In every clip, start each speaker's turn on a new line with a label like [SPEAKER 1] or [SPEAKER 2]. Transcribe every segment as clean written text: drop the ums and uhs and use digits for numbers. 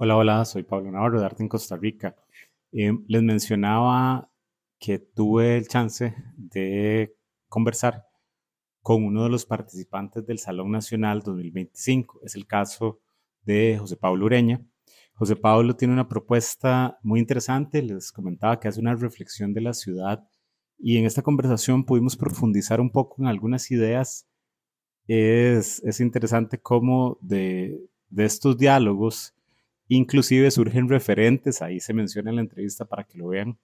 [SPEAKER 1] Hola, hola, soy Pablo Navarro de Arte en Costa Rica. Les mencionaba que tuve el chance de conversar con uno de los participantes del Salón Nacional 2025. Es el caso de José Pablo Ureña. José Pablo tiene una propuesta muy interesante. Les comentaba que hace una reflexión de la ciudad y en esta conversación pudimos profundizar un poco en algunas ideas. Es interesante cómo de estos diálogos inclusive surgen referentes, ahí se menciona en la entrevista para que lo vean,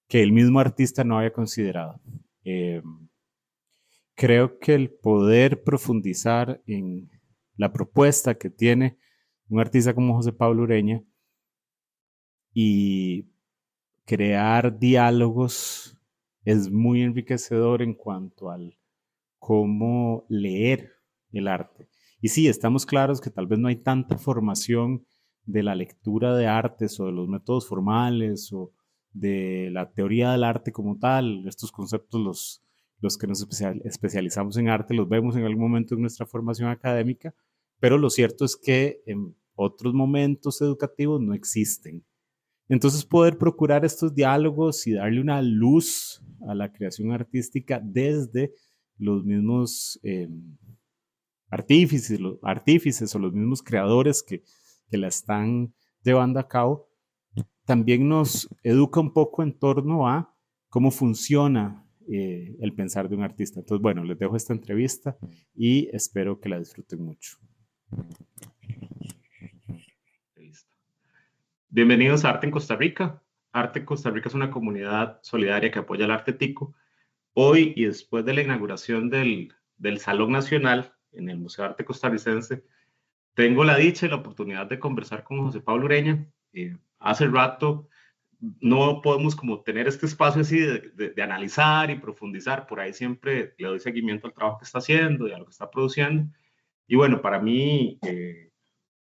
[SPEAKER 1] que el mismo artista no había considerado. Eh, Creo que el poder profundizar en la propuesta que tiene un artista como José Pablo Ureña y crear diálogos es muy enriquecedor en cuanto al cómo leer el arte. Y sí, estamos claros que tal vez no hay tanta formación de la lectura de artes o de los métodos formales o de la teoría del arte como tal. Estos conceptos, los que nos especializamos en arte, los vemos en algún momento en nuestra formación académica, pero lo cierto es que en otros momentos educativos no existen. Entonces, poder procurar estos diálogos y darle una luz a la creación artística desde los mismos artífices o los mismos creadores que la están llevando a cabo, también nos educa un poco en torno a cómo funciona el pensar de un artista. Entonces, bueno, les dejo esta entrevista y espero que la disfruten mucho.
[SPEAKER 2] Bienvenidos a Arte en Costa Rica. Arte en Costa Rica es una comunidad solidaria que apoya el arte tico. Hoy y después de la inauguración del Salón Nacional en el Museo de Arte Costarricense, tengo la dicha y la oportunidad de conversar con José Pablo Ureña. Hace rato no podemos como tener este espacio así de analizar y profundizar. Por ahí siempre le doy seguimiento al trabajo que está haciendo y a lo que está produciendo. Y bueno, para mí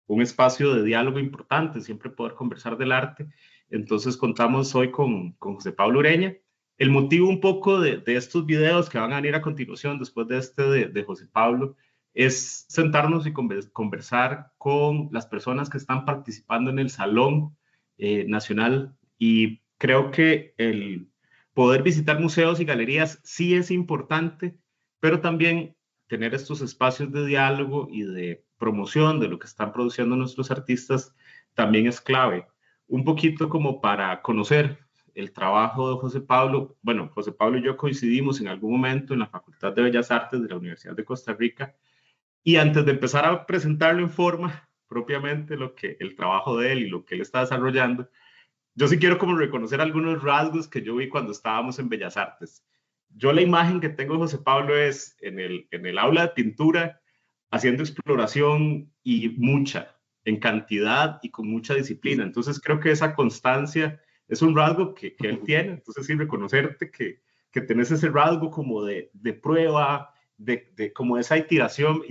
[SPEAKER 2] un espacio de diálogo importante, siempre poder conversar del arte. Entonces contamos hoy con José Pablo Ureña. El motivo un poco de estos videos que van a venir a continuación, después de este de José Pablo, es sentarnos y conversar con las personas que están participando en el Salón Nacional. Y creo que el poder visitar museos y galerías sí es importante, pero también tener estos espacios de diálogo y de promoción de lo que están produciendo nuestros artistas también es clave. Un poquito como para conocer el trabajo de José Pablo. Bueno, José Pablo y yo coincidimos en algún momento en la Facultad de Bellas Artes de la Universidad de Costa Rica, y antes de empezar a presentarlo en forma, propiamente el trabajo de él y lo que él está desarrollando, yo sí quiero como reconocer algunos rasgos que yo vi cuando estábamos en Bellas Artes. Yo la imagen que tengo de José Pablo es en el aula de pintura, haciendo exploración y mucha, en cantidad y con mucha disciplina. Entonces creo que esa constancia es un rasgo que él tiene. Entonces sí, reconocerte que tenés ese rasgo como de prueba, como esa iteración,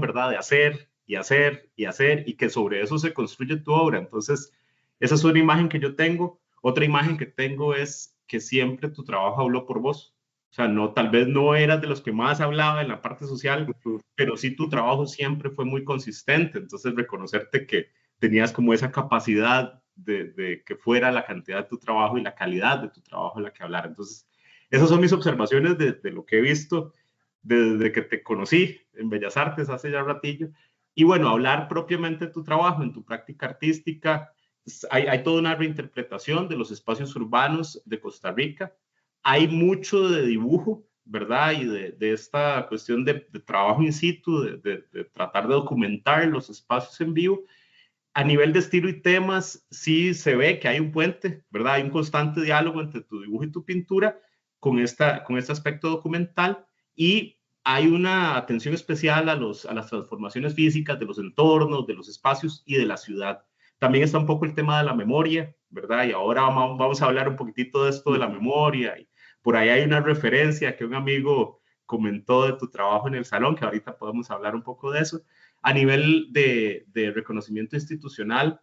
[SPEAKER 2] ¿verdad? De hacer y hacer y hacer, y que sobre eso se construye tu obra. Entonces, esa es una imagen que yo tengo. Otra imagen que tengo es que siempre tu trabajo habló por vos. O sea, no, tal vez no eras de los que más hablaba en la parte social, pero sí tu trabajo siempre fue muy consistente. Entonces, reconocerte que tenías como esa capacidad de que fuera la cantidad de tu trabajo y la calidad de tu trabajo la que hablara. Entonces, esas son mis observaciones de lo que he visto desde que te conocí en Bellas Artes hace ya un ratillo. Y bueno, hablar propiamente de tu trabajo, en tu práctica artística. Hay toda una reinterpretación de los espacios urbanos de Costa Rica. Hay mucho de dibujo, ¿verdad? Y de esta cuestión de trabajo in situ, de tratar de documentar los espacios en vivo. A nivel de estilo y temas, sí se ve que hay un puente, ¿verdad? Hay un constante diálogo entre tu dibujo y tu pintura con este aspecto documental, y hay una atención especial a las transformaciones físicas de los entornos, de los espacios y de la ciudad. También está un poco el tema de la memoria, ¿verdad? Y ahora vamos a hablar un poquitito de esto de la memoria. Y por ahí hay una referencia que un amigo comentó de tu trabajo en el salón, que ahorita podemos hablar un poco de eso. A nivel de reconocimiento institucional,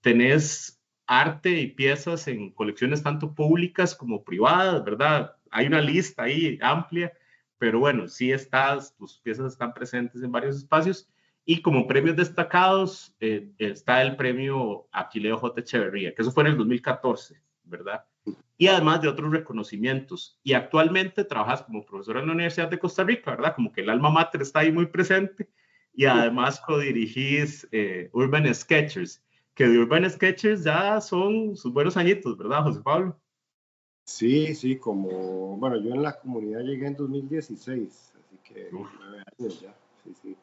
[SPEAKER 2] tenés arte y piezas en colecciones tanto públicas como privadas, ¿verdad? Hay una lista ahí amplia, pero bueno, sí tus piezas están presentes en varios espacios. Y como premios destacados está el premio Aquileo J. Echeverría, que eso fue en el 2014, ¿verdad? Y además de otros reconocimientos. Y actualmente trabajas como profesor en la Universidad de Costa Rica, ¿verdad? Como que el alma mater está ahí muy presente. Y además codirigís Urban Sketchers, que de Urban Sketchers ya son sus buenos añitos, ¿verdad, José Pablo?
[SPEAKER 3] Sí, sí, como, bueno, yo en la comunidad llegué en 2016, así que
[SPEAKER 2] Uf.
[SPEAKER 3] 9 años ya, sí, sí,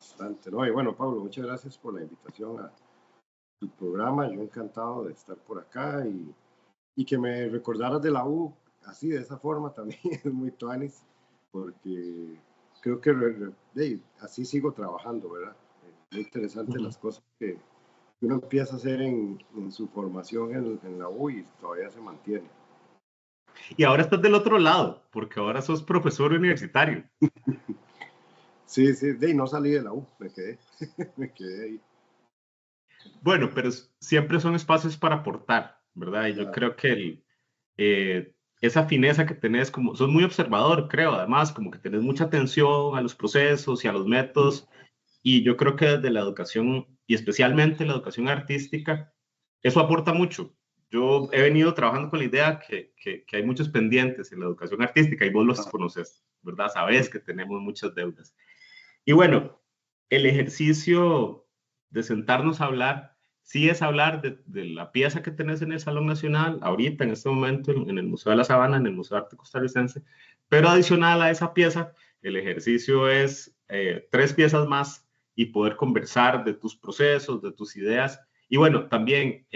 [SPEAKER 3] bastante, ¿no? Y bueno, Pablo, muchas gracias por la invitación a tu programa, yo encantado de estar por acá y que me recordaras de la U, así, de esa forma también, es muy tuanis, porque creo que así sigo trabajando, ¿verdad? Es interesante las cosas que uno empieza a hacer en su formación en la U y todavía se mantiene.
[SPEAKER 2] Y ahora estás del otro lado, porque ahora sos profesor universitario.
[SPEAKER 3] Sí, sí, no salí de la U, me quedé, me quedé ahí.
[SPEAKER 2] Bueno, pero siempre son espacios para aportar, ¿verdad? Y yo
[SPEAKER 3] Claro.
[SPEAKER 2] creo que esa fineza que tenés, como sos muy observador, creo, además, como que tenés mucha atención a los procesos y a los métodos, y yo creo que desde la educación, y especialmente la educación artística, eso aporta mucho. Yo he venido trabajando con la idea que hay muchos pendientes en la educación artística y vos los conoces, ¿verdad? Sabés que tenemos muchas deudas. Y bueno, el ejercicio de sentarnos a hablar, sí es hablar de la pieza que tenés en el Salón Nacional, ahorita, en este momento, en el Museo de la Sabana, en el Museo de Arte Costarricense, pero adicional a esa pieza, el ejercicio es 3 piezas más y poder conversar de tus procesos, de tus ideas. Y bueno, también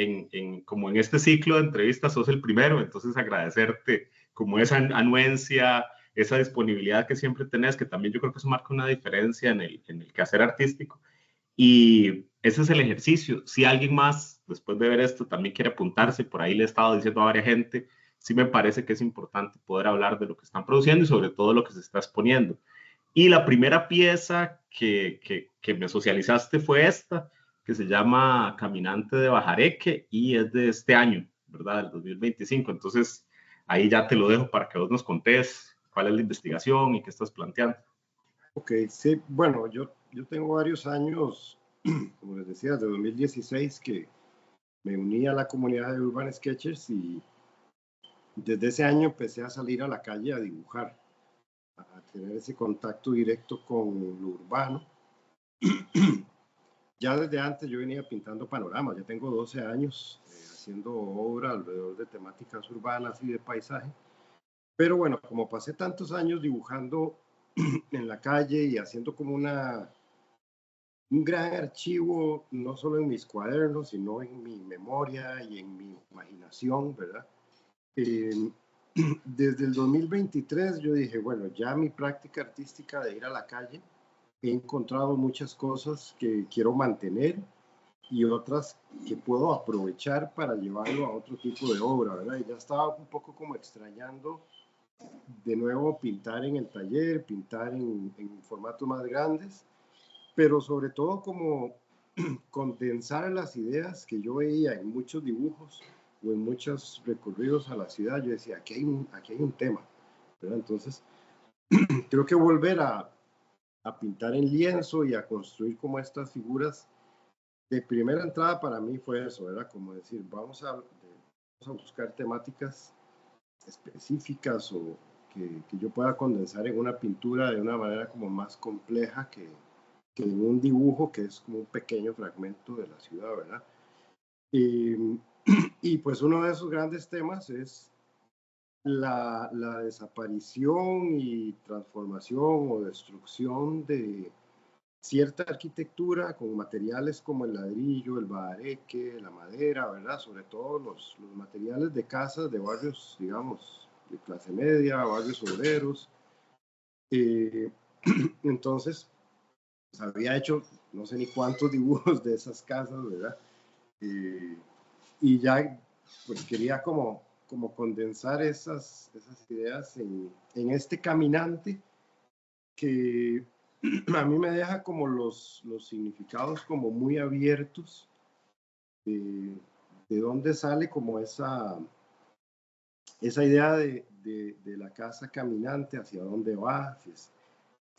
[SPEAKER 2] como en este ciclo de entrevistas sos el primero, entonces agradecerte como esa anuencia, esa disponibilidad que siempre tenés, que también yo creo que eso marca una diferencia en el quehacer artístico. Y ese es el ejercicio. Si alguien más, después de ver esto, también quiere apuntarse, por ahí le he estado diciendo a varias gente, sí me parece que es importante poder hablar de lo que están produciendo y sobre todo lo que se está exponiendo. Y la primera pieza que me socializaste fue esta, que se llama Caminante de Bajareque y es de este año, ¿verdad? Del 2025. Entonces, ahí ya te lo dejo para que vos nos contés cuál es la investigación y qué estás planteando.
[SPEAKER 3] Ok, sí, bueno, yo tengo varios años, como les decía, desde 2016 que me uní a la comunidad de Urban Sketchers y desde ese año empecé a salir a la calle a dibujar, a tener ese contacto directo con lo urbano. Ya desde antes yo venía pintando panoramas, ya tengo 12 años haciendo obra alrededor de temáticas urbanas y de paisaje. Pero bueno, como pasé tantos años dibujando en la calle y haciendo como un gran archivo, no solo en mis cuadernos, sino en mi memoria y en mi imaginación, ¿verdad? Eh, desde el 2023 yo dije, bueno, ya mi práctica artística de ir a la calle, he encontrado muchas cosas que quiero mantener y otras que puedo aprovechar para llevarlo a otro tipo de obra, ¿verdad? Y ya estaba un poco como extrañando de nuevo pintar en el taller, pintar en formatos más grandes, pero sobre todo como condensar las ideas que yo veía en muchos dibujos o en muchos recorridos a la ciudad. Yo decía, aquí hay un tema, ¿verdad? Entonces, creo que volver a pintar en lienzo y a construir como estas figuras de primera entrada para mí fue eso, era como decir, vamos a buscar temáticas específicas o que yo pueda condensar en una pintura de una manera como más compleja que en un dibujo que es como un pequeño fragmento de la ciudad, ¿verdad? Y, y pues uno de esos grandes temas es la desaparición y transformación o destrucción de cierta arquitectura con materiales como el ladrillo, el bahareque, la madera, ¿verdad? Sobre todo los materiales de casas de barrios, digamos, de clase media, barrios obreros. Eh, entonces, pues, había hecho no sé ni cuántos dibujos de esas casas, ¿verdad? Eh, y ya, pues quería como condensar esas ideas en este caminante que a mí me deja como los significados como muy abiertos de dónde sale como esa idea de la casa caminante, hacia dónde va, si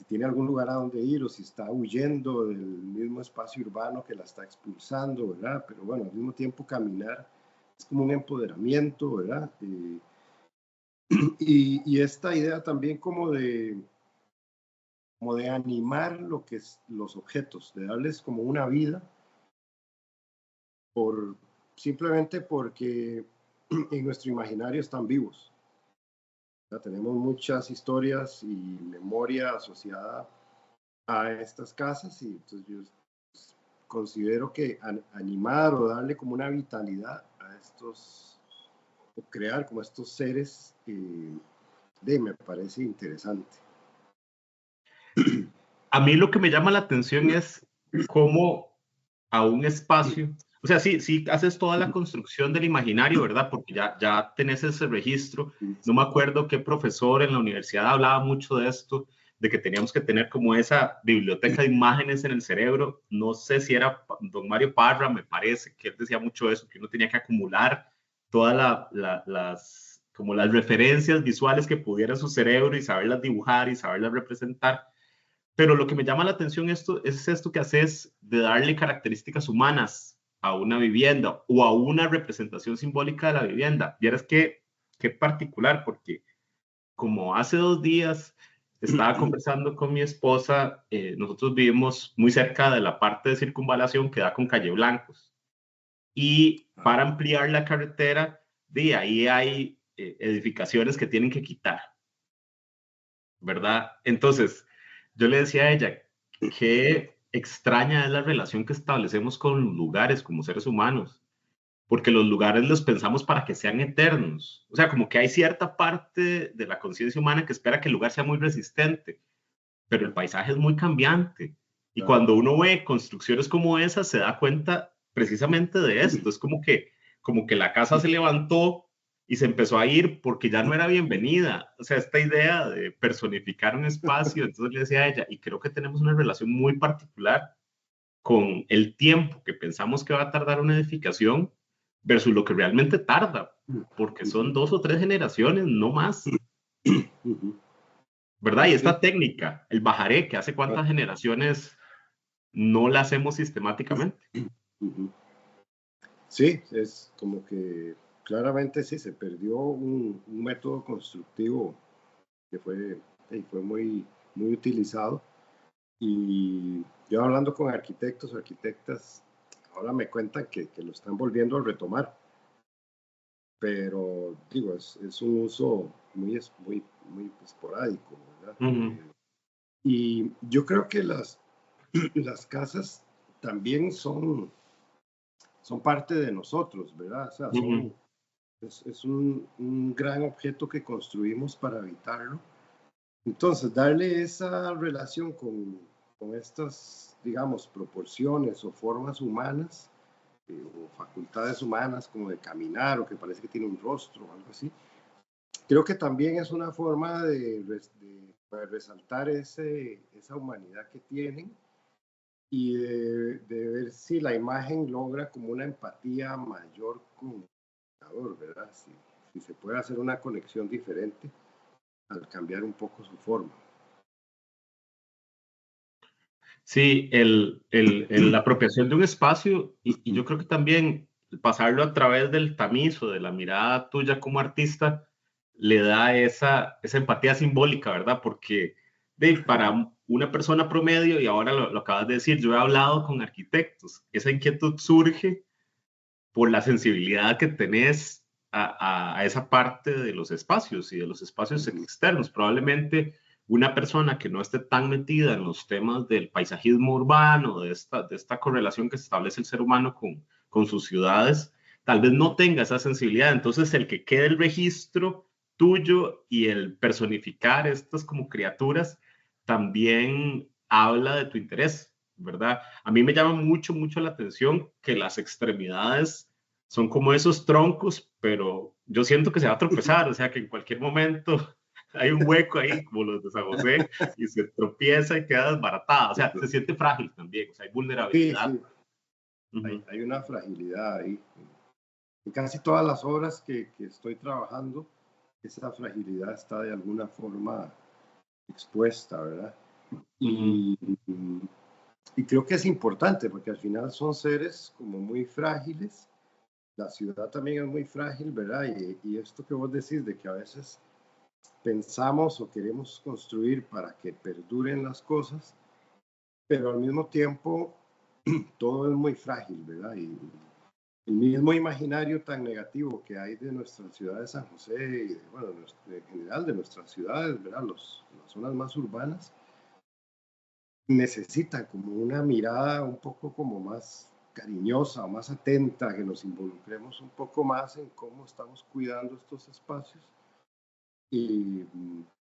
[SPEAKER 3] si tiene algún lugar a donde ir o si está huyendo del mismo espacio urbano que la está expulsando, ¿verdad? Pero bueno, al mismo tiempo caminar es como un empoderamiento, ¿verdad? Y esta idea también como de animar lo que es los objetos, de darles como una vida, simplemente porque en nuestro imaginario están vivos. Ya tenemos muchas historias y memoria asociada a estas casas, y entonces yo considero que animar o darle como una vitalidad a estos, o crear como estos seres, me parece interesante.
[SPEAKER 2] A mí lo que me llama la atención es cómo a un espacio, o sea, sí haces toda la construcción del imaginario, ¿verdad? Porque ya tenés ese registro. No me acuerdo qué profesor en la universidad hablaba mucho de esto, de que teníamos que tener como esa biblioteca de imágenes en el cerebro. No sé si era don Mario Parra, me parece que él decía mucho eso, que uno tenía que acumular todas como las referencias visuales que pudiera su cerebro y saberlas dibujar y saberlas representar. Pero lo que me llama la atención es esto que haces de darle características humanas a una vivienda o a una representación simbólica de la vivienda. Y es que qué particular, porque como hace 2 días estaba conversando con mi esposa, nosotros vivimos muy cerca de la parte de circunvalación que da con Calle Blancos. Y para ampliar la carretera, de ahí hay edificaciones que tienen que quitar, ¿verdad? Entonces, yo le decía a ella, qué extraña es la relación que establecemos con los lugares como seres humanos, porque los lugares los pensamos para que sean eternos. O sea, como que hay cierta parte de la conciencia humana que espera que el lugar sea muy resistente, pero el paisaje es muy cambiante. Y cuando uno ve construcciones como esas, se da cuenta precisamente de esto. Es como que la casa se levantó y se empezó a ir porque ya no era bienvenida. O sea, esta idea de personificar un espacio, entonces le decía a ella, y creo que tenemos una relación muy particular con el tiempo que pensamos que va a tardar una edificación versus lo que realmente tarda, porque son 2 o 3 generaciones, no más. ¿Verdad? Y esta técnica, el bajaré, que hace cuántas generaciones no la hacemos sistemáticamente.
[SPEAKER 3] Sí, es como que claramente sí, se perdió un método constructivo que fue muy, muy utilizado. Y yo hablando con arquitectos o arquitectas, ahora me cuentan que lo están volviendo a retomar. Pero digo, es un uso muy esporádico, ¿verdad? Y yo creo que las casas también son parte de nosotros, ¿verdad? O sea, es un gran objeto que construimos para habitarlo. Entonces, darle esa relación con estas, digamos, proporciones o formas humanas, o facultades humanas, como de caminar, o que parece que tiene un rostro o algo así, creo que también es una forma de resaltar esa humanidad que tienen, y de ver si la imagen logra como una empatía mayor con el espectador, ¿verdad? Si se puede hacer una conexión diferente al cambiar un poco su forma.
[SPEAKER 2] Sí, la apropiación de un espacio y yo creo que también pasarlo a través del tamiz o de la mirada tuya como artista le da esa empatía simbólica, ¿verdad? Porque para una persona promedio, y ahora lo acabas de decir, yo he hablado con arquitectos, esa inquietud surge por la sensibilidad que tenés a esa parte de los espacios y de los espacios externos. Probablemente una persona que no esté tan metida en los temas del paisajismo urbano, de esta correlación que establece el ser humano con sus ciudades, tal vez no tenga esa sensibilidad. Entonces, el que quede el registro tuyo y el personificar estas como criaturas también habla de tu interés, ¿verdad? A mí me llama mucho, mucho la atención que las extremidades son como esos troncos, pero yo siento que se va a tropezar, o sea que en cualquier momento hay un hueco ahí, como los de San José, y se tropieza y queda desbaratada, o sea, se siente frágil también, o sea, hay vulnerabilidad.
[SPEAKER 3] Sí, hay una fragilidad ahí. En casi todas las obras que estoy trabajando, esa fragilidad está de alguna forma expuesta, ¿verdad? Y, y creo que es importante porque al final son seres como muy frágiles. La ciudad también es muy frágil, ¿verdad? Y esto que vos decís de que a veces pensamos o queremos construir para que perduren las cosas, pero al mismo tiempo todo es muy frágil, ¿verdad? Y el mismo imaginario tan negativo que hay de nuestra ciudad de San José y bueno, en general de nuestras ciudades, ¿verdad? Las zonas más urbanas necesitan como una mirada un poco como más cariñosa o más atenta, que nos involucremos un poco más en cómo estamos cuidando estos espacios. Y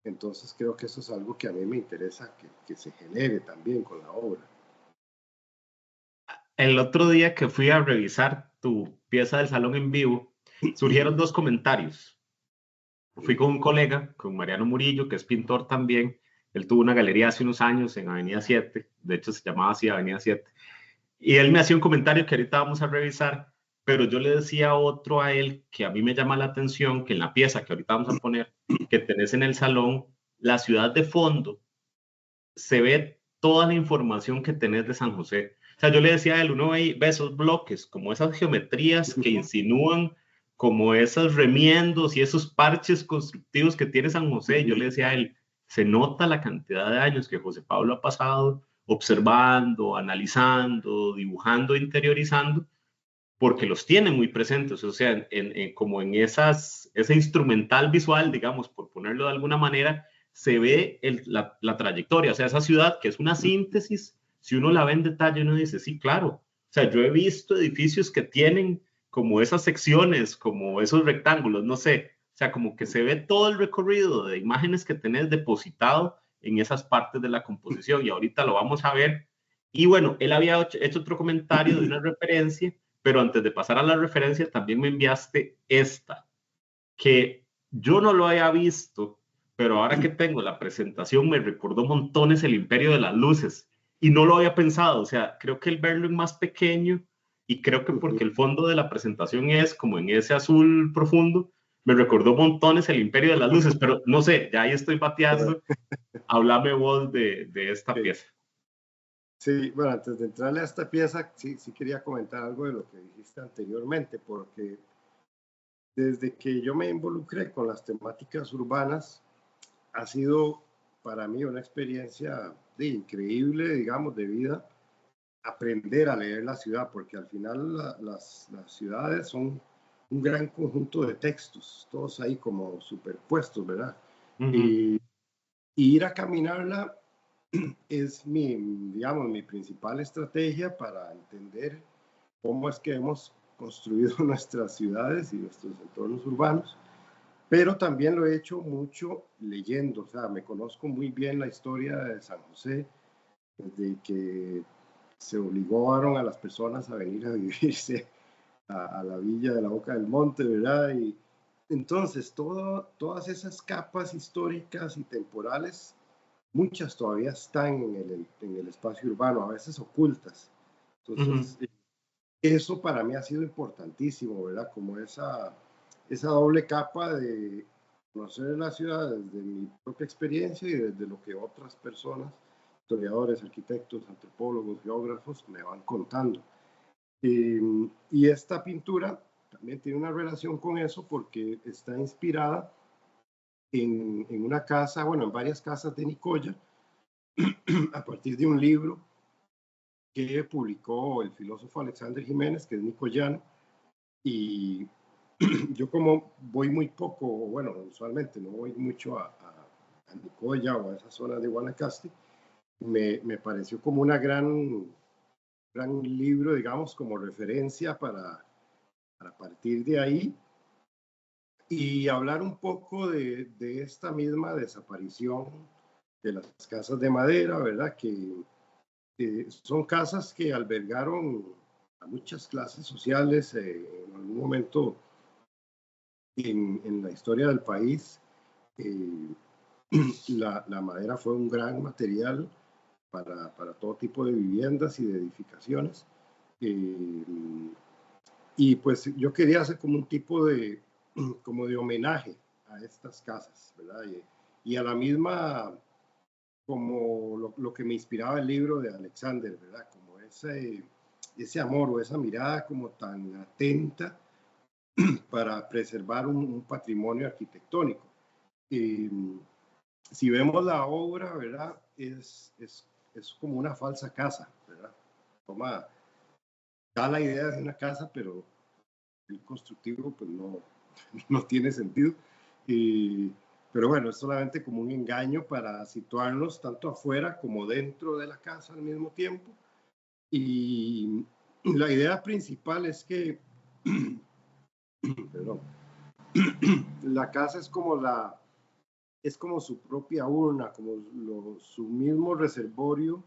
[SPEAKER 3] entonces creo que eso es algo que a mí me interesa que se genere también con la obra.
[SPEAKER 2] El otro día que fui a revisar tu pieza del salón en vivo, surgieron dos comentarios. Fui con un colega, con Mariano Murillo, que es pintor también. Él tuvo una galería hace unos años en Avenida 7, de hecho se llamaba así Avenida 7. Y él me hacía un comentario que ahorita vamos a revisar, pero yo le decía otro a él que a mí me llama la atención, que en la pieza que ahorita vamos a poner, que tenés en el salón, la ciudad de fondo, se ve toda la información que tenés de San José. O sea, yo le decía a él, uno ve esos bloques, como esas geometrías que insinúan, como esos remiendos y esos parches constructivos que tiene San José. Yo le decía a él, se nota la cantidad de años que José Pablo ha pasado observando, analizando, dibujando, interiorizando, porque los tiene muy presentes, o sea, como en ese instrumental visual, digamos, por ponerlo de alguna manera, se ve la trayectoria, o sea, esa ciudad que es una síntesis, si uno la ve en detalle, uno dice, sí, claro, o sea, yo he visto edificios que tienen como esas secciones, como esos rectángulos, no sé, o sea, como que se ve todo el recorrido de imágenes que tenés depositado en esas partes de la composición, y ahorita lo vamos a ver. Y bueno, él había hecho otro comentario de una referencia, pero antes de pasar a la referencia, también me enviaste esta, que yo no lo había visto, pero ahora que tengo la presentación me recordó montones el Imperio de las Luces y no lo había pensado, o sea, creo que el verlo en más pequeño y creo que porque el fondo de la presentación es como en ese azul profundo, me recordó montones el Imperio de las Luces, pero no sé, ya ahí estoy bateando, háblame vos de esta pieza.
[SPEAKER 3] Sí, bueno, antes de entrarle a esta pieza, sí quería comentar algo de lo que dijiste anteriormente, porque desde que yo me involucré con las temáticas urbanas, ha sido para mí una experiencia increíble, digamos, de vida, aprender a leer la ciudad, porque al final las ciudades son un gran conjunto de textos, todos ahí como superpuestos, ¿verdad? Y ir a caminarla es digamos, mi principal estrategia para entender cómo es que hemos construido nuestras ciudades y nuestros entornos urbanos, pero también lo he hecho mucho leyendo, o sea, me conozco muy bien la historia de San José, desde que se obligaron a las personas a venir a vivirse a la villa de la Boca del Monte, ¿verdad? Y entonces todas esas capas históricas y temporales, muchas todavía están en el espacio urbano, a veces ocultas. Entonces, eso para mí ha sido importantísimo, ¿verdad? Como esa doble capa de conocer la ciudad desde mi propia experiencia y desde lo que otras personas, historiadores, arquitectos, antropólogos, geógrafos, me van contando. Y esta pintura también tiene una relación con eso porque está inspirada en una casa, bueno, en varias casas de Nicoya, a partir de un libro que publicó el filósofo Alexander Jiménez, que es nicoyano, y yo como voy muy poco, bueno, usualmente no voy mucho a Nicoya o a esa zona de Guanacaste, me pareció como una gran libro, digamos, como referencia para partir de ahí y hablar un poco de esta misma desaparición de las casas de madera, ¿verdad? Que son casas que albergaron a muchas clases sociales en algún momento en la historia del país. La madera fue un gran material para todo tipo de viviendas y de edificaciones. Y pues yo quería hacer como un tipo como de homenaje a estas casas, ¿verdad? Y a la misma como lo que me inspiraba el libro de Alexander, ¿verdad? Como ese amor o esa mirada como tan atenta para preservar un patrimonio arquitectónico. Si vemos la obra, ¿verdad? Es como una falsa casa, ¿verdad? Da la idea de una casa, pero el constructivo pues no tiene sentido. Pero bueno, es solamente como un engaño para situarnos tanto afuera como dentro de la casa al mismo tiempo. Y la idea principal es que perdón, la casa es como su propia urna, como su mismo reservorio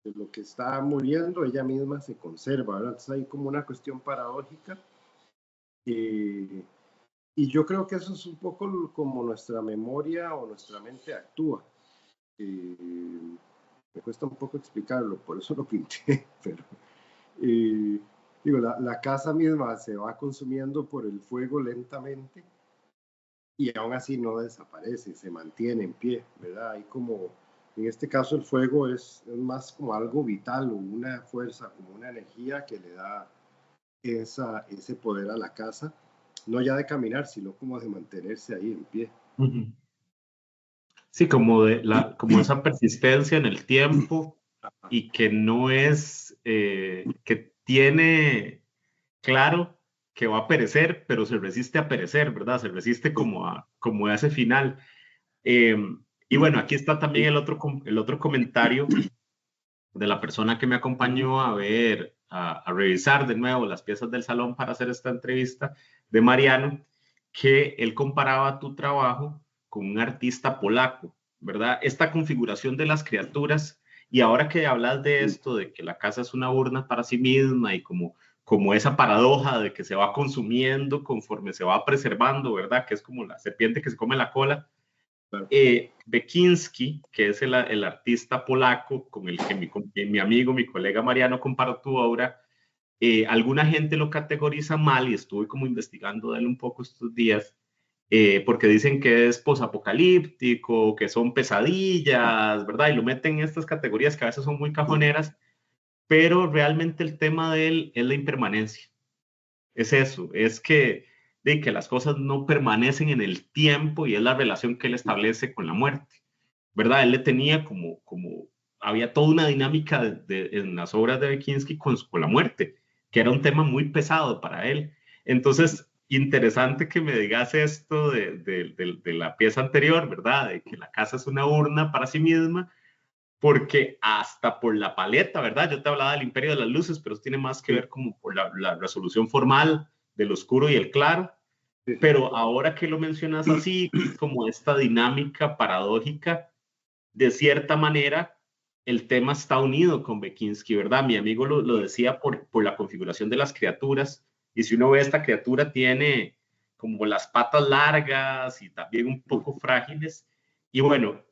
[SPEAKER 3] de lo que está muriendo, ella misma se conserva, ¿verdad? Entonces hay como una cuestión paradójica. Y yo creo que eso es un poco como nuestra memoria o nuestra mente actúa. Me cuesta un poco explicarlo, por eso lo pinté, pero digo, la casa misma se va consumiendo por el fuego lentamente y aún así no desaparece, se mantiene en pie, ¿verdad? Hay como, en este caso el fuego es más como algo vital o una fuerza, como una energía que le da ese poder a la casa, no ya de caminar, sino como de mantenerse ahí en pie.
[SPEAKER 2] Sí, como esa persistencia en el tiempo y que no es, que tiene claro que va a perecer, pero se resiste a perecer, ¿verdad? Se resiste como a ese final. Y bueno, aquí está también el otro comentario de la persona que me acompañó a revisar de nuevo las piezas del salón para hacer esta entrevista, de Mariano, que él comparaba tu trabajo con un artista polaco, ¿verdad? Esta configuración de las criaturas, y ahora que hablas de esto, de que la casa es una urna para sí misma y como esa paradoja de que se va consumiendo conforme se va preservando, ¿verdad? Que es como la serpiente que se come la cola. Bekinski, que es el artista polaco con el que mi amigo, mi colega Mariano comparó tu obra, alguna gente lo categoriza mal y estuve como investigando de él un poco estos días, porque dicen que es posapocalíptico, que son pesadillas, ¿verdad? Y lo meten en estas categorías que a veces son muy cajoneras, pero realmente el tema de él es la impermanencia. Es eso, es de que las cosas no permanecen en el tiempo y es la relación que él establece con la muerte, ¿verdad? Él le tenía había toda una dinámica en las obras de Bekinski con la muerte, que era un tema muy pesado para él. Entonces, interesante que me digas esto de la pieza anterior, ¿verdad? De que la casa es una urna para sí misma, porque hasta por la paleta, ¿verdad? Yo te hablaba del imperio de las luces, pero eso tiene más que ver como por la resolución formal del oscuro y el claro. Pero ahora que lo mencionas así, como esta dinámica paradójica, de cierta manera, el tema está unido con Bekinski, ¿verdad? Mi amigo lo decía por la configuración de las criaturas, y si uno ve esta criatura tiene como las patas largas y también un poco frágiles, y bueno,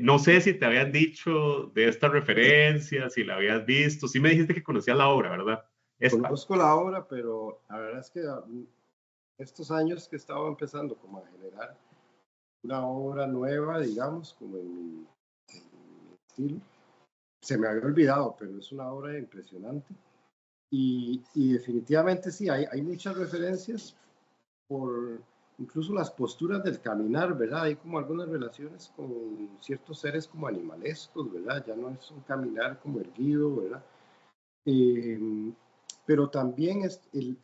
[SPEAKER 2] no sé si te habían dicho de esta referencia, si la habías visto, sí me dijiste que conocías la obra, ¿verdad?
[SPEAKER 3] Conozco la obra, pero la verdad es que estos años que estaba empezando como a generar una obra nueva, digamos, como en mi estilo, se me había olvidado, pero es una obra impresionante. Y definitivamente sí, hay muchas referencias por incluso las posturas del caminar, ¿verdad? Hay como algunas relaciones con ciertos seres como animalescos, ¿verdad? Ya no es un caminar como erguido, ¿verdad? Pero también es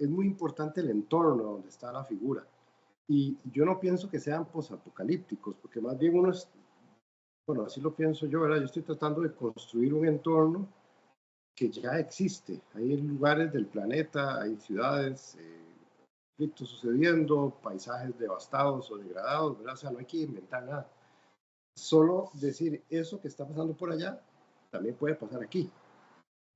[SPEAKER 3] muy importante el entorno donde está la figura. Y yo no pienso que sean posapocalípticos, porque más bien uno es, bueno, así lo pienso yo, ¿verdad? Yo estoy tratando de construir un entorno que ya existe. Hay lugares del planeta, hay ciudades, conflictos sucediendo, paisajes devastados o degradados, ¿verdad? O sea, no hay que inventar nada. Solo decir eso que está pasando por allá también puede pasar aquí.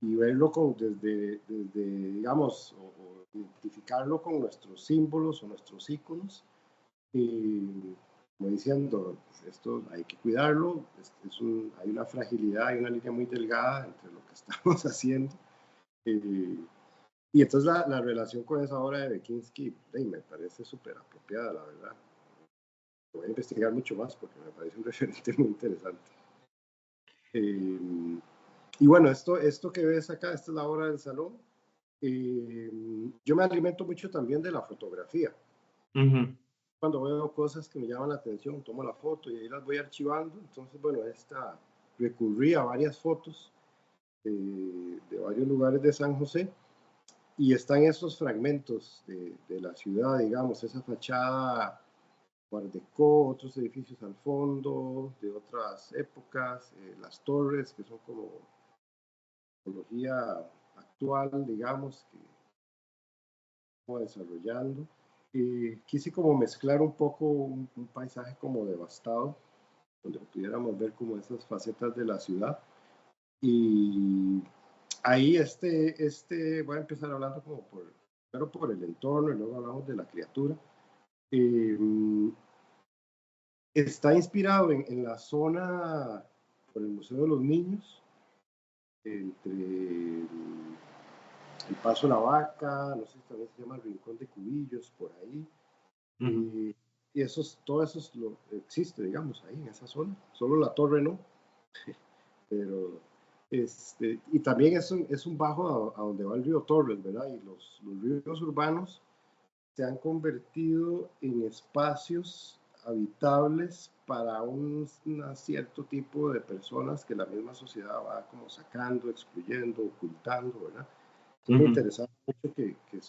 [SPEAKER 3] Y verlo desde digamos, o identificarlo con nuestros símbolos o nuestros íconos, como diciendo, esto hay que cuidarlo, hay una fragilidad, hay una línea muy delgada entre lo que estamos haciendo. Y entonces la relación con esa obra de Bekinski me parece súper apropiada, la verdad. Voy a investigar mucho más porque me parece un referente muy interesante. Eh, y bueno, esto que ves acá, esta es la hora del salón. Yo me alimento mucho también de la fotografía. Cuando veo cosas que me llaman la atención, tomo la foto y ahí las voy archivando. Entonces, bueno, recurrí a varias fotos de varios lugares de San José y están estos fragmentos de la ciudad, digamos, esa fachada Art Deco, otros edificios al fondo de otras épocas, las torres que son como tecnología actual, digamos, que estamos desarrollando. Quise como mezclar un poco un paisaje como devastado, donde pudiéramos ver como esas facetas de la ciudad. Y ahí voy a empezar hablando como primero por el entorno y luego hablamos de la criatura. Está inspirado en la zona por el Museo de los Niños, entre el Paso de la Vaca, no sé si también se llama el Rincón de Cubillos, por ahí. Y todo eso existe, digamos, ahí en esa zona. Solo la torre no. Pero, y también es un bajo a donde va el río Torres, ¿verdad? Y los ríos urbanos se han convertido en espacios habitables para un cierto tipo de personas que la misma sociedad va como sacando, excluyendo, ocultando, ¿verdad? Es muy interesante mucho que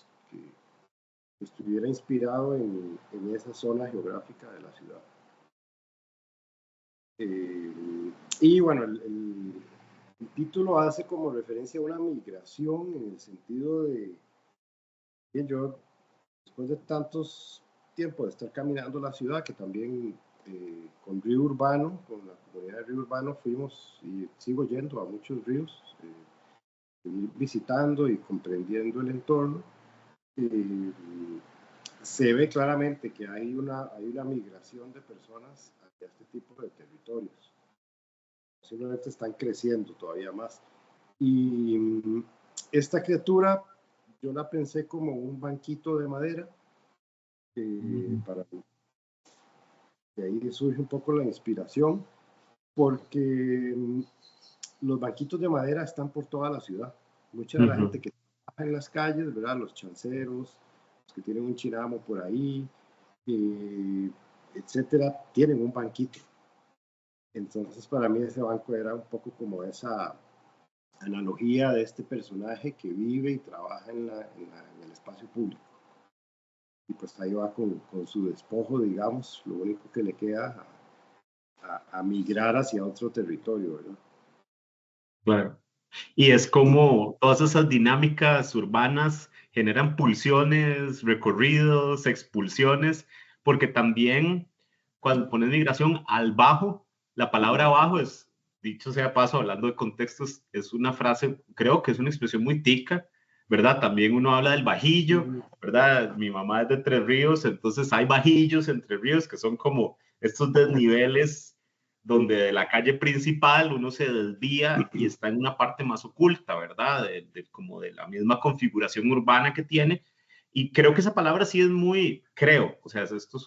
[SPEAKER 3] estuviera inspirado en esa zona geográfica de la ciudad. Y bueno, el título hace como referencia a una migración en el sentido de que yo, después de tantos tiempos de estar caminando la ciudad, que también con Río Urbano, con la comunidad de Río Urbano, fuimos y sigo yendo a muchos ríos, visitando y comprendiendo el entorno. Se ve claramente que hay una migración de personas hacia este tipo de territorios. Simplemente están creciendo todavía más. Y esta criatura yo la pensé como un banquito de madera. De ahí surge un poco la inspiración, porque los banquitos de madera están por toda la ciudad. Mucha de la gente que trabaja en las calles, ¿verdad? Los chanceros, los que tienen un chinamo por ahí, etcétera, tienen un banquito. Entonces, para mí ese banco era un poco como esa analogía de este personaje que vive y trabaja en el espacio público. Y pues ahí va con su despojo, digamos, lo único que le queda a migrar hacia otro territorio, ¿verdad?
[SPEAKER 2] Claro. Y es como todas esas dinámicas urbanas generan pulsiones, recorridos, expulsiones, porque también cuando pones migración al bajo, la palabra bajo es, dicho sea paso, hablando de contextos, es una frase, creo que es una expresión muy tica, ¿verdad? También uno habla del bajillo, ¿verdad? Mi mamá es de Entre Ríos, entonces hay bajillos entre ríos que son como estos desniveles donde de la calle principal uno se desvía y está en una parte más oculta, ¿verdad? Como de la misma configuración urbana que tiene. Y creo que esa palabra sí es muy, creo, o sea, esto es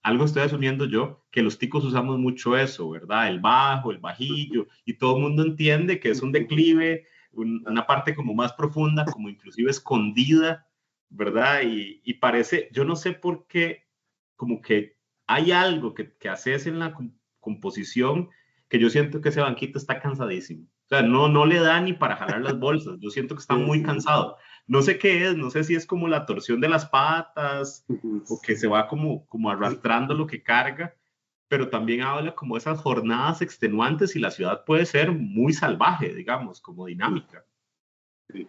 [SPEAKER 2] algo estoy asumiendo yo, que los ticos usamos mucho eso, ¿verdad? El bajo, el bajillo, y todo el mundo entiende que es un declive, una parte como más profunda, como inclusive escondida, ¿verdad? Y parece, yo no sé por qué, como que hay algo que haces en la composición que yo siento que ese banquito está cansadísimo. O sea, no le da ni para jalar las bolsas. Yo siento que está muy cansado. No sé qué es, no sé si es como la torsión de las patas o que se va como arrastrando lo que carga, pero también habla como esas jornadas extenuantes y la ciudad puede ser muy salvaje, digamos, como dinámica.
[SPEAKER 3] Sí,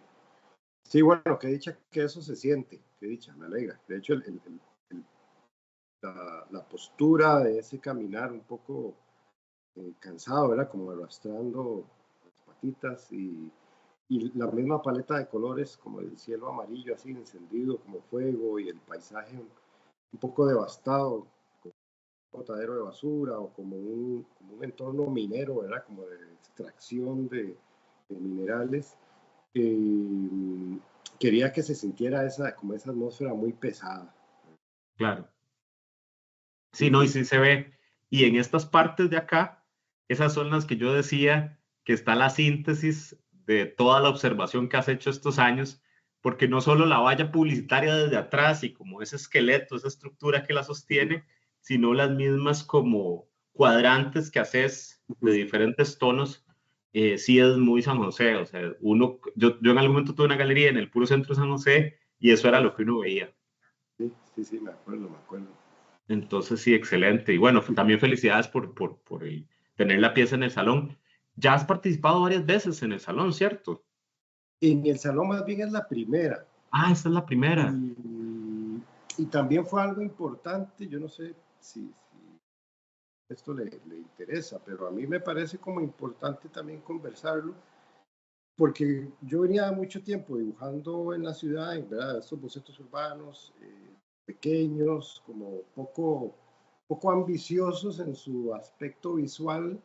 [SPEAKER 3] sí, bueno, qué dicha que eso se siente, qué dicha, me alegra. De hecho, la postura de ese caminar un poco cansado, ¿verdad? Como arrastrando las patitas y la misma paleta de colores, como el cielo amarillo así encendido como fuego y el paisaje un poco devastado, como un botadero de basura o como un entorno minero, ¿verdad? Como de extracción de minerales. Quería que se sintiera como esa atmósfera muy pesada.
[SPEAKER 2] Claro. Sí, no, y sí se ve. Y en estas partes de acá, esas son las que yo decía que está la síntesis de toda la observación que has hecho estos años, porque no solo la valla publicitaria desde atrás y como ese esqueleto, esa estructura que la sostiene, sino las mismas como cuadrantes que haces de diferentes tonos, sí es muy San José. O sea, yo en algún momento tuve una galería en el puro centro de San José y eso era lo que uno veía.
[SPEAKER 3] Sí, sí, sí, me acuerdo, me acuerdo.
[SPEAKER 2] Entonces, sí, excelente. Y bueno, también felicidades por tener la pieza en el salón. Ya has participado varias veces en el salón, ¿cierto?
[SPEAKER 3] En el salón más bien es la primera.
[SPEAKER 2] Ah, esta es la primera.
[SPEAKER 3] Y también fue algo importante, yo no sé si esto le interesa, pero a mí me parece como importante también conversarlo, porque yo venía mucho tiempo dibujando en la ciudad, ¿verdad? Estos bocetos urbanos, pequeños, como poco ambiciosos en su aspecto visual,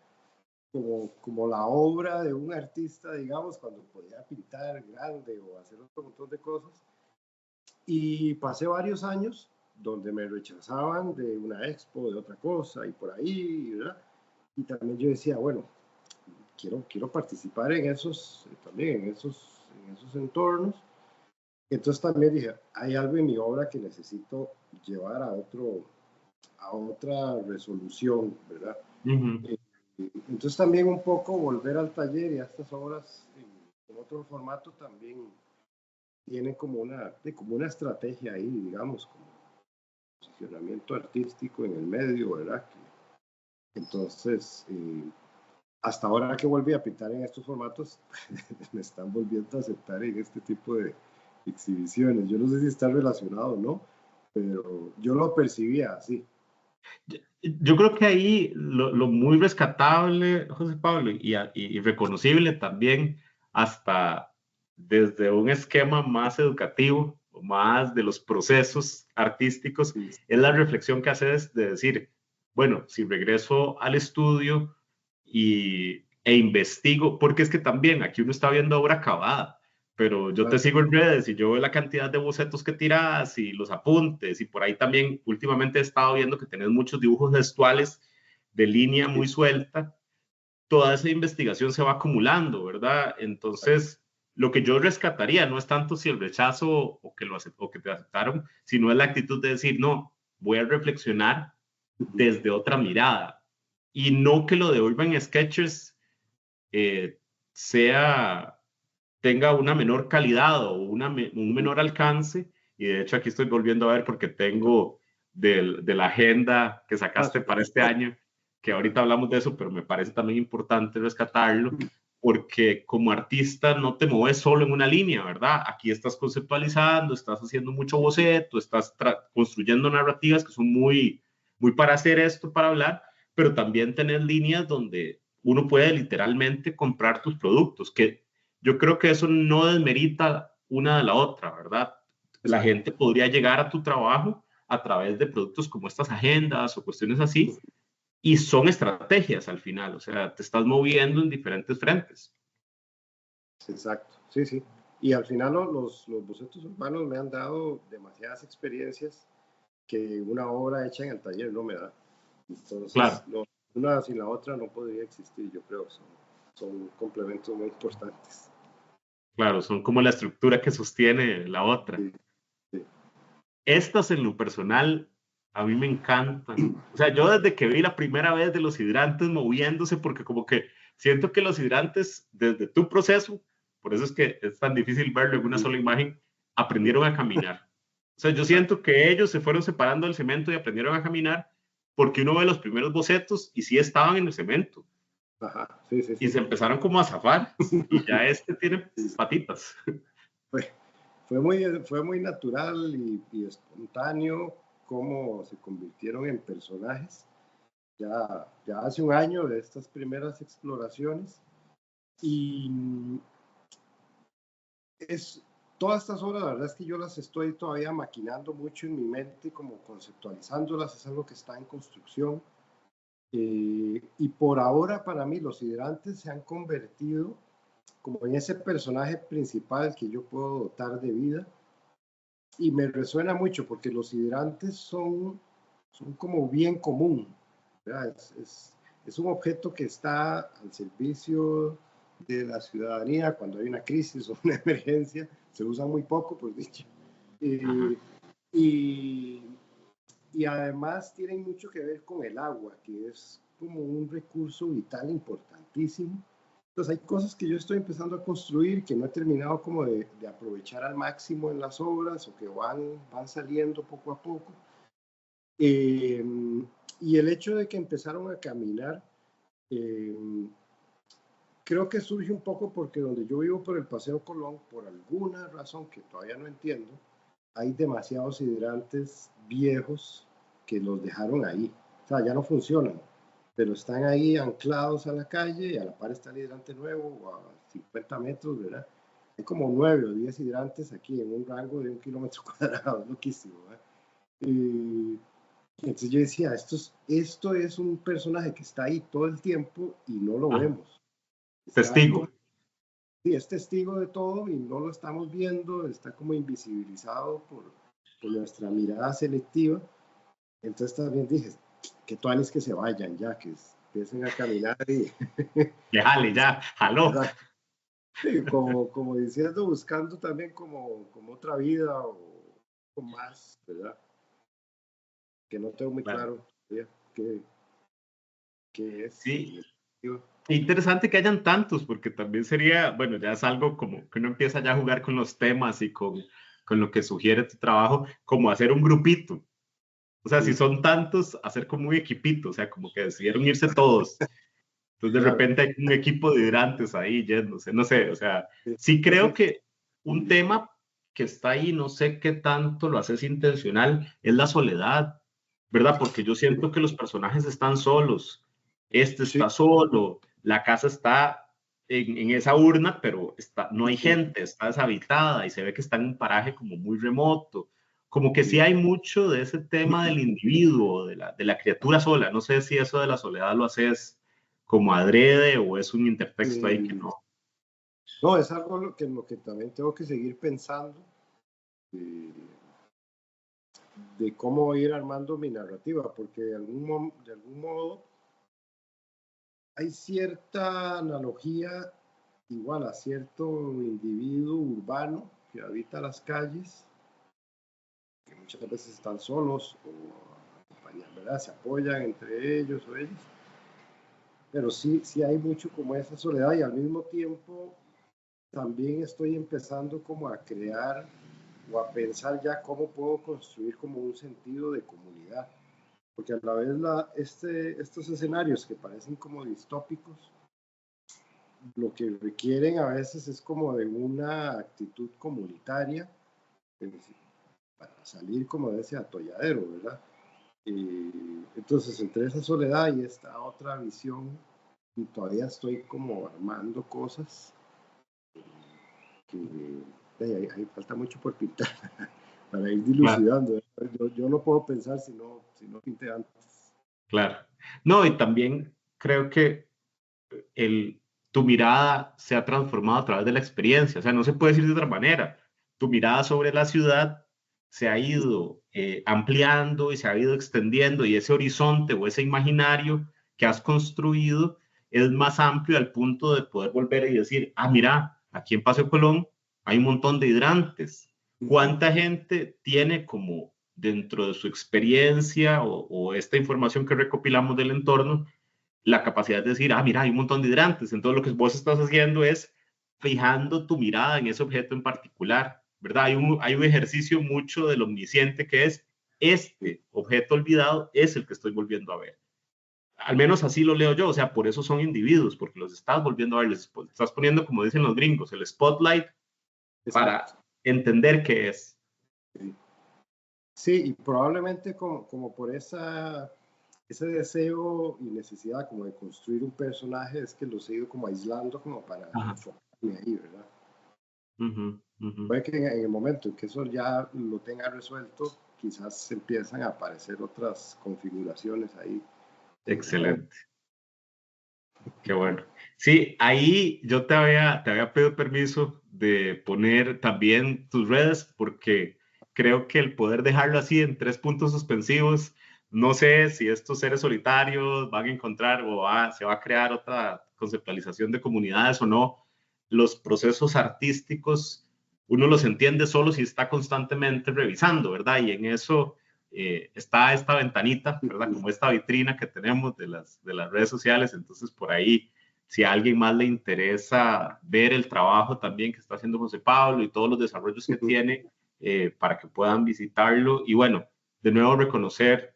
[SPEAKER 3] como la obra de un artista, digamos, cuando podía pintar grande o hacer otro montón de cosas. Y pasé varios años donde me rechazaban de una expo, de otra cosa, y por ahí, ¿verdad? Y también yo decía, bueno, quiero participar en esos, también en esos entornos. Entonces también dije, hay algo en mi obra que necesito llevar a otra resolución, ¿verdad? Entonces también un poco volver al taller y a estas obras en otro formato también tiene como una estrategia ahí, digamos, como posicionamiento artístico en el medio, ¿verdad? Entonces, hasta ahora que volví a pintar en estos formatos, me están volviendo a aceptar en este tipo de exhibiciones. Yo no sé si está relacionado o no, pero yo lo percibía así.
[SPEAKER 2] Yo creo que ahí lo muy rescatable, José Pablo, y reconocible también, hasta desde un esquema más educativo, o más de los procesos artísticos,
[SPEAKER 3] Sí,
[SPEAKER 2] es la reflexión que haces de decir, bueno, si regreso al estudio e investigo, porque es que también aquí uno está viendo obra acabada, pero yo te
[SPEAKER 3] claro.
[SPEAKER 2] sigo en redes y yo veo la cantidad de bocetos que tiras y los apuntes, y por ahí también últimamente he estado viendo que tenés muchos dibujos gestuales de línea muy suelta. Toda esa investigación se va acumulando, ¿verdad? Entonces, lo que yo rescataría no es tanto si el rechazo o que te aceptaron, sino es la actitud de decir, no, voy a reflexionar desde otra mirada, y no que lo de Urban Sketchers eh, sea tenga una menor calidad o un menor alcance. Y de hecho aquí estoy volviendo a ver porque tengo de la agenda que sacaste
[SPEAKER 3] Súper.
[SPEAKER 2] para este año, que ahorita hablamos de eso, pero me parece también importante rescatarlo, porque como artista no te mueves solo en una línea, ¿verdad? Aquí estás conceptualizando, estás haciendo mucho boceto, estás construyendo narrativas que son muy para hacer esto, para hablar, pero también tenés líneas donde uno puede literalmente comprar tus productos, que yo creo que eso no desmerita una de la otra, ¿verdad? La
[SPEAKER 3] Exacto.
[SPEAKER 2] gente podría llegar a tu trabajo a través de productos como estas agendas o cuestiones así, y son estrategias al final, o sea, te estás moviendo en diferentes frentes.
[SPEAKER 3] Exacto, sí, sí. Y al final los bocetos urbanos me han dado demasiadas experiencias que una obra hecha en el taller no me da. Entonces,
[SPEAKER 2] Claro,
[SPEAKER 3] no, una sin la otra no podría existir, yo creo. Son complementos muy importantes.
[SPEAKER 2] claro, son como la estructura que sostiene la otra.
[SPEAKER 3] Sí, sí.
[SPEAKER 2] Estas en lo personal a mí me encantan. O sea, yo desde que vi la primera vez de los hidrantes moviéndose, porque como que siento que los hidrantes desde tu proceso, por eso es que es tan difícil verlo en una sola imagen, aprendieron a caminar. O sea, yo
[SPEAKER 3] Exacto.
[SPEAKER 2] siento que ellos se fueron separando del cemento y aprendieron a caminar, porque uno ve los primeros bocetos y sí estaban en el cemento
[SPEAKER 3] Ajá, sí, sí,
[SPEAKER 2] y
[SPEAKER 3] sí.
[SPEAKER 2] se empezaron como a zafar, y ya este tiene
[SPEAKER 3] Sí.
[SPEAKER 2] patitas.
[SPEAKER 3] Fue, fue muy natural y espontáneo cómo se convirtieron en personajes. Ya hace un año de estas primeras exploraciones. Y es, todas estas obras, la verdad es que yo las estoy todavía maquinando mucho en mi mente, como conceptualizándolas, es algo que está en construcción. Y por ahora para mí los hidrantes se han convertido como en ese personaje principal que yo puedo dotar de vida. Y me resuena mucho porque los hidrantes son como bien común. ¿verdad? Es un objeto que está al servicio de la ciudadanía cuando hay una crisis o una emergencia. Se usa muy poco, por dicho. Y además tienen mucho que ver con el agua, que es como un recurso vital importantísimo. Entonces hay cosas que yo estoy empezando a construir que no he terminado como de aprovechar al máximo en las obras o que van saliendo poco a poco. Y el hecho de que empezaron a caminar, creo que surge un poco porque donde yo vivo por el Paseo Colón, por alguna razón que todavía no entiendo, hay demasiados hidrantes viejos que los dejaron ahí. O sea, ya no funcionan, pero están ahí anclados a la calle y a la par está el hidrante nuevo a 50 metros, ¿verdad? Hay como 9 o 10 hidrantes aquí en un rango de 1 kilómetro cuadrado, loquísimo, ¿verdad? Y entonces yo decía, esto es un personaje que está ahí todo el tiempo y no lo vemos.
[SPEAKER 2] Testigo.
[SPEAKER 3] Sí, es testigo de todo y no lo estamos viendo, está como invisibilizado por nuestra mirada selectiva. Entonces también dije, que tuanis que se vayan ya, que empiecen a caminar y...
[SPEAKER 2] Jale, ya, jaló.
[SPEAKER 3] Sí, como diciendo, buscando también como otra vida o más, ¿verdad? Que no tengo muy claro qué es.
[SPEAKER 2] Sí. Interesante que hayan tantos, porque también sería, bueno, ya es algo como que uno empieza ya a jugar con los temas y con lo que sugiere tu trabajo, como hacer un grupito. O sea, si son tantos, hacer como un equipito, o sea, como que decidieron irse todos. Entonces, de repente hay un equipo de hidrantes ahí yéndose, no sé, o sea, sí creo que un tema que está ahí, no sé qué tanto lo haces intencional, es la soledad, ¿verdad? Porque yo siento que los personajes están solos, está solo, la casa está en esa urna, pero no hay gente, está deshabitada y se ve que está en un paraje como muy remoto. Como que sí hay mucho de ese tema del individuo, de la criatura sola. No sé si eso de la soledad lo haces como adrede o es un intertexto ahí que no.
[SPEAKER 3] No, es algo en lo que también tengo que seguir pensando de cómo ir armando mi narrativa, porque de algún modo hay cierta analogía igual a cierto individuo urbano que habita las calles, que muchas veces están solos o ¿verdad? Se apoyan entre ellos o ellos, pero sí hay mucho como esa soledad y al mismo tiempo también estoy empezando como a crear o a pensar ya cómo puedo construir como un sentido de comunidad, porque a la vez estos escenarios que parecen como distópicos, lo que requieren a veces es como de una actitud comunitaria para salir como de ese atolladero, ¿verdad? Entonces, entre esa soledad y esta otra visión, todavía estoy como armando cosas que hay falta mucho por pintar para ir dilucidando. Claro. Yo no puedo pensar si no pinté antes.
[SPEAKER 2] Claro. No, y también creo que tu mirada se ha transformado a través de la experiencia. O sea, no se puede decir de otra manera. Tu mirada sobre la ciudad se ha ido ampliando y se ha ido extendiendo y ese horizonte o ese imaginario que has construido es más amplio al punto de poder volver y decir, mira, aquí en Paseo Colón hay un montón de hidrantes. ¿Cuánta gente tiene como dentro de su experiencia o esta información que recopilamos del entorno la capacidad de decir, mira, hay un montón de hidrantes? Entonces lo que vos estás haciendo es fijando tu mirada en ese objeto en particular, ¿verdad? Hay un ejercicio mucho del omnisciente que es, este objeto olvidado es el que estoy volviendo a ver. Al menos así lo leo yo, o sea, por eso son individuos, porque los estás volviendo a ver, les estás poniendo, como dicen los gringos, el spotlight. Exacto. Para entender qué es.
[SPEAKER 3] Sí, y probablemente como por ese deseo y necesidad como de construir un personaje es que los he ido como aislando como para enfocarme ahí, ¿verdad? Puede que en el momento en que eso ya lo tenga resuelto, quizás empiezan a aparecer otras configuraciones ahí.
[SPEAKER 2] Excelente. Qué bueno. Sí, ahí yo te había pedido permiso de poner también tus redes porque creo que el poder dejarlo así en 3 puntos suspensivos no sé si estos seres solitarios van a encontrar o se va a crear otra conceptualización de comunidades o no. Los procesos artísticos uno los entiende solo si está constantemente revisando, ¿verdad? Y en eso está esta ventanita, ¿verdad? Como esta vitrina que tenemos de las redes sociales. Entonces, por ahí, si a alguien más le interesa ver el trabajo también que está haciendo José Pablo y todos los desarrollos que tiene, para que puedan visitarlo. Y bueno, de nuevo reconocer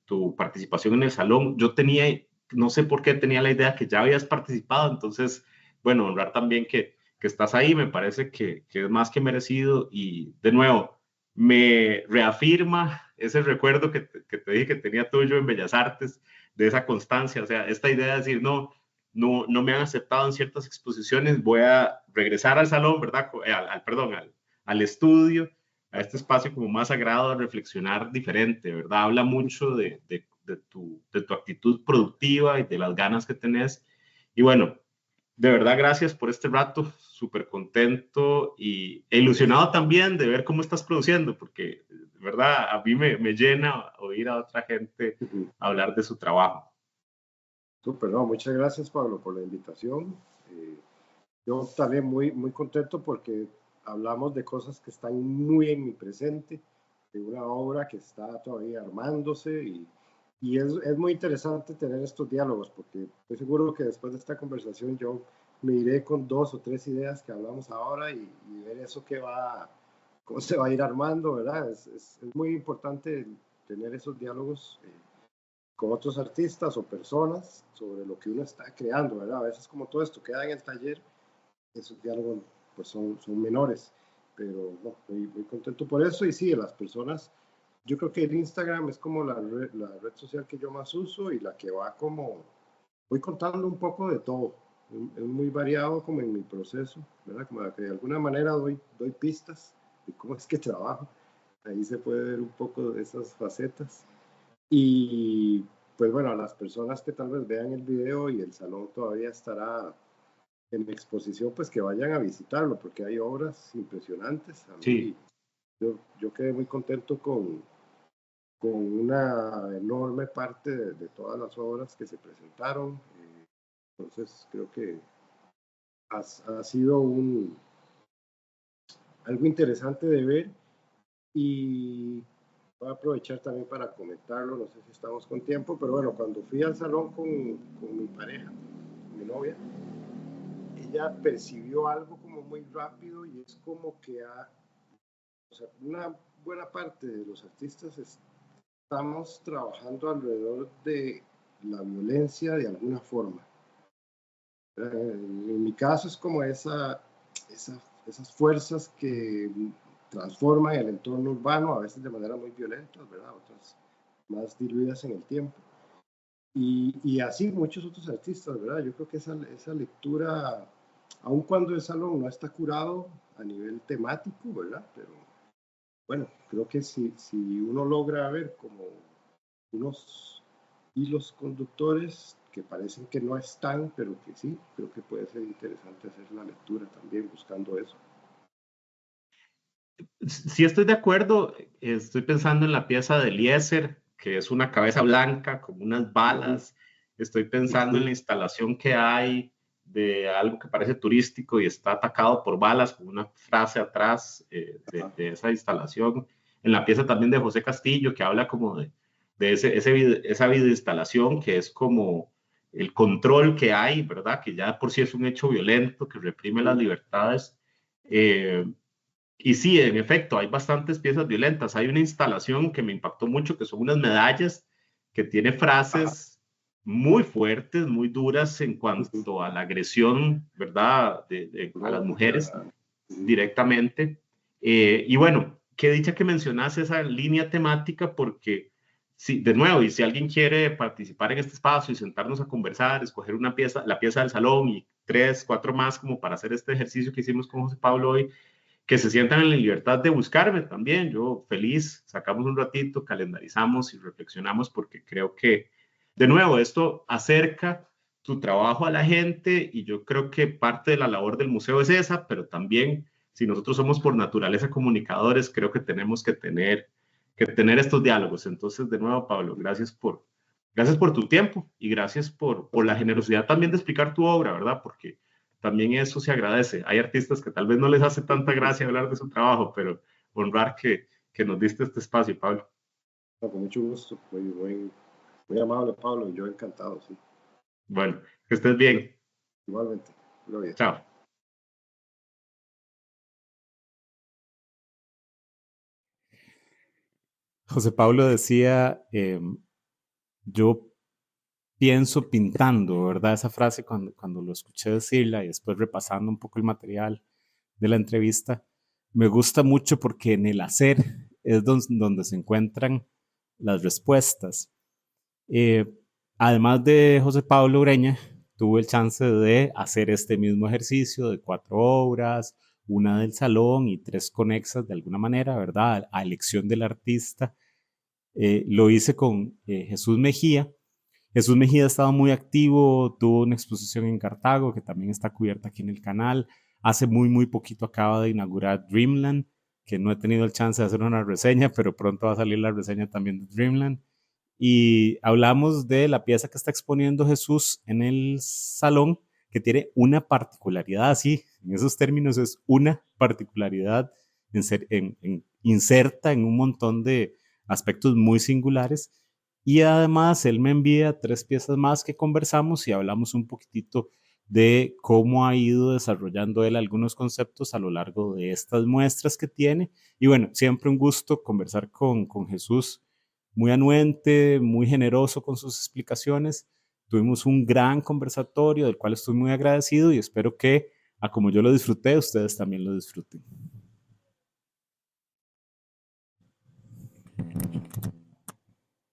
[SPEAKER 2] tu participación en el salón. Yo tenía, no sé por qué tenía la idea que ya habías participado, entonces, bueno, honrar también que estás ahí, me parece que es más que merecido y de nuevo, me reafirma ese recuerdo que te dije que tenía tuyo en Bellas Artes, de esa constancia, o sea, esta idea de decir, no me han aceptado en ciertas exposiciones, voy a regresar al salón, ¿verdad? Perdón, al estudio, a este espacio como más sagrado, a reflexionar diferente, ¿verdad? Habla mucho de tu actitud productiva y de las ganas que tenés. Y bueno, de verdad, gracias por este rato, súper contento e ilusionado también de ver cómo estás produciendo, porque, de verdad, a mí me llena oír a otra gente hablar de su trabajo.
[SPEAKER 3] Súper, no, muchas gracias, Pablo, por la invitación. Yo también muy contento porque hablamos de cosas que están muy en mi presente, de una obra que está todavía armándose y es muy interesante tener estos diálogos porque estoy seguro que después de esta conversación yo me iré con 2 o 3 ideas que hablamos ahora y ver eso cómo se va a ir armando, ¿verdad? Es muy importante tener esos diálogos con otros artistas o personas sobre lo que uno está creando, ¿verdad? A veces como todo esto queda en el taller, esos diálogos pues son menores, pero no, muy contento por eso y sí, las personas, yo creo que el Instagram es como la red social que yo más uso y la que va como, voy contando un poco de todo, es muy variado como en mi proceso, ¿verdad? Como que de alguna manera doy pistas de cómo es que trabajo, ahí se puede ver un poco de esas facetas y pues bueno, a las personas que tal vez vean el video y el salón todavía estará en exposición, pues que vayan a visitarlo, porque hay obras impresionantes. A mí,
[SPEAKER 2] Sí.
[SPEAKER 3] yo quedé muy contento con una enorme parte de todas las obras que se presentaron. Entonces, creo que ha sido algo interesante de ver y voy a aprovechar también para comentarlo, no sé si estamos con tiempo, pero bueno, cuando fui al salón con mi pareja, mi novia, ella percibió algo como muy rápido y es como que o sea, una buena parte de los artistas estamos trabajando alrededor de la violencia de alguna forma. En mi caso es como esas fuerzas que transforman el entorno urbano, a veces de manera muy violenta, ¿verdad? Otras más diluidas en el tiempo. Y así muchos otros artistas, ¿verdad? Yo creo que esa lectura, aun cuando el salón no está curado a nivel temático, ¿verdad? Pero bueno, creo que si uno logra ver como unos hilos conductores que parecen que no están, pero que sí, creo que puede ser interesante hacer la lectura también buscando eso.
[SPEAKER 2] Sí, estoy de acuerdo. Estoy pensando en la pieza de Eliezer, que es una cabeza blanca con unas balas. Estoy pensando en la instalación que hay de algo que parece turístico y está atacado por balas, con una frase atrás de esa instalación. En la pieza también de José Castillo, que habla como de esa videoinstalación, que es como el control que hay, ¿verdad? Que ya por sí es un hecho violento, que reprime las libertades. Y sí, en efecto, hay bastantes piezas violentas. Hay una instalación que me impactó mucho, que son unas medallas que tiene frases muy fuertes, muy duras en cuanto a la agresión, ¿verdad?, a las mujeres directamente. Y bueno, qué dicha que mencionas esa línea temática porque, sí, de nuevo, y si alguien quiere participar en este espacio y sentarnos a conversar, escoger una pieza, la pieza del salón y 3, 4 más como para hacer este ejercicio que hicimos con José Pablo hoy, que se sientan en la libertad de buscarme también. Yo feliz, sacamos un ratito, calendarizamos y reflexionamos porque creo que, de nuevo, esto acerca tu trabajo a la gente y yo creo que parte de la labor del museo es esa, pero también si nosotros somos por naturaleza comunicadores, creo que tenemos que tener que tener estos diálogos. Entonces, de nuevo, Pablo, gracias por tu tiempo y gracias por la generosidad también de explicar tu obra, ¿verdad? Porque también eso se agradece. Hay artistas que tal vez no les hace tanta gracia hablar de su trabajo, pero honrar que nos diste este espacio, Pablo.
[SPEAKER 3] No, con mucho gusto, muy amable, Pablo, yo encantado, sí.
[SPEAKER 2] Bueno, que estés bien.
[SPEAKER 3] Igualmente, Gloria.
[SPEAKER 2] Chao.
[SPEAKER 1] José Pablo decía, yo pienso pintando, ¿verdad? Esa frase cuando lo escuché decirla y después repasando un poco el material de la entrevista, me gusta mucho porque en el hacer es donde se encuentran las respuestas. Además de José Pablo Ureña, tuve el chance de hacer este mismo ejercicio de 4 obras, una del salón y 3 conexas de alguna manera, ¿verdad? A elección del artista. Lo hice con Jesús Mejía. Jesús Mejía ha estado muy activo, tuvo una exposición en Cartago que también está cubierta aquí en el canal. Hace muy poquito acaba de inaugurar Dreamland, que no he tenido el chance de hacer una reseña, pero pronto va a salir la reseña también de Dreamland. Y hablamos de la pieza que está exponiendo Jesús en el salón, que tiene una particularidad, así, en esos términos es una particularidad inserta en un montón de aspectos muy singulares. Y además él me envía 3 piezas más que conversamos y hablamos un poquitito de cómo ha ido desarrollando él algunos conceptos a lo largo de estas muestras que tiene. Y bueno, siempre un gusto conversar con Jesús, muy anuente, muy generoso con sus explicaciones. Tuvimos un gran conversatorio del cual estoy muy agradecido y espero que, como yo lo disfruté, ustedes también lo disfruten.